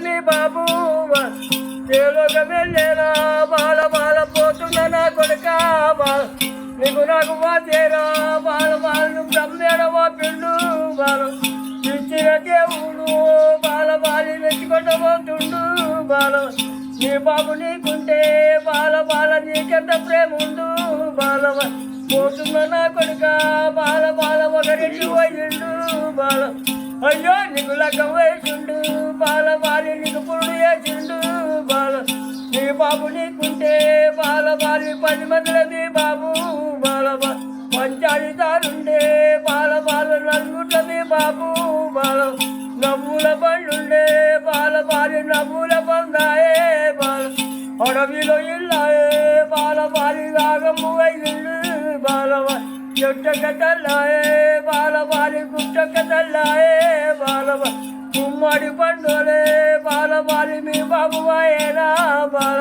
మీ బాబు ఏలోక వెళ్ళేరా బాల బాల పోతున్న నా కొడుక నీకు నాకు పోతేరా బాల బాలను బ్రహ్మేడవా పిండు బాలు ఇచ్చిన దేవుడు బాల బాలి మెచ్చుకుంటూ పోతుండు బాల నీ బాబు నీకుంటే బాల బాల నీకెంత ప్రేమ ఉండు బాల పోతున్న నా కొడుక బాల బాల ఒకరింటి పోయిండు బాల అయ్యో నీకు లగ్గం వేసిండు బాల బాలి నీకు పురుడు వేసిండు బాల నీ బాబు నీకుంటే బాల బాలి 10 మందిల మీ బాబు బాల పంచాలిదారుండే బాల బాల నలుగుట్ల మీ బాబు బాల నవ్వుల బండుండే బాల బాలి నవ్వుల బందాయే బాల అడవిలో ఇల్లాయే బాల బాలి రాగము అయ్యిండు బాల చెట్టక తల్లాయే బాల బాలి గుట్టక తల్లాయే బాల గుమ్మడి పండులే బాల బాలి మీ బాబు అయ్యేనా బాల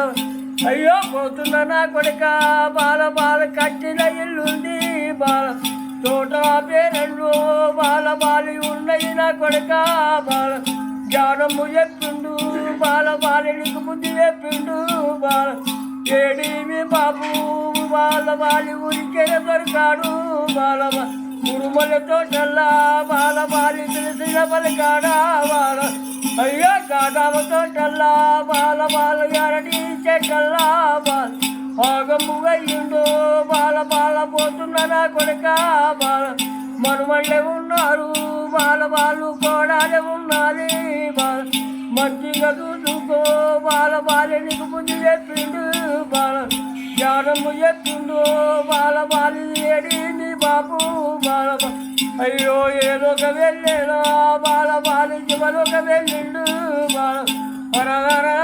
అయ్యో పోతున్న నా కొడుక బాల బాల కట్టిన ఇల్లుంది బాల తోట పేరెండు బాల బాలి ఉన్నది నా కొడుక బాల జ్ఞానము చెప్పిండు బాల బాలి నీకు బుద్ధి చెప్పిండు బాల ఏడి మీ బాబు బాల బాలి ఊరికే దొరికాడు బాల ఉరుమల తోటల్లా బాల బాలి తెలిసిన పలికాడా బాల అయ్యో కాదామ తోటల్లా బాల బాల ఎరటి చెట్టల్లా బాల ఆగము అయ్యిండు బాల బాల పోతున్న నా కొడుక బాల మనుమళ్ళే ఉన్నారు బాల బాలు కోడాలే ఉన్నది బాల మంచిగా చూసుకో బాల బాలి నీకు బుద్ధి చెప్పిండు బాల జ్ఞానము చెప్పిండు బాల బాలి ఏడి నీ బాబు బాల అయ్యో ఏదొక వెళ్ళేనా బాల బాలి జీవనొక వెళ్ళిండు బాల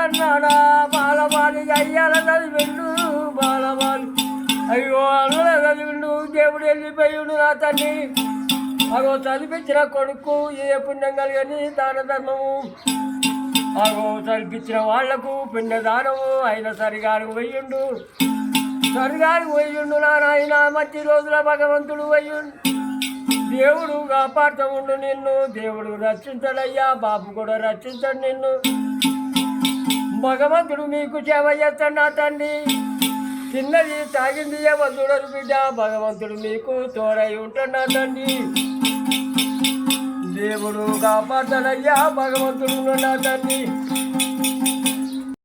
అన్నాడా బాల బాలి అయ్యాల చదివిండు బాల బాలి అయ్యో అల్ల చదివిండు దేవుడు వెళ్ళిపోయిండు నా తల్లి అగో చదివించిన కొడుకు ఏ పుణ్యం కలిగని దాన ధర్మము అగో చదివించిన వాళ్లకు పుణ్యదానము ఆయన సరిగానికి పోయిండు సరిగానికి పోయిండు నాయన మంచి రోజుల భగవంతుడు పోయిండు దేవుడు కాపాడుతూ నిన్ను దేవుడు రక్షించడయ్యా బాబు కూడా రక్షించడు నిన్ను భగవంతుడు మీకు సేవ చేస్తాడు నా తండ్రి చిన్నది తాగింది ఎవరు చూడరు బిడ్డ భగవంతుడు మీకు తోడై ఉంటాడు నా తండ్రి దేవుడు కాపాడతాడయ్యా భగవంతుడు నా తండ్రి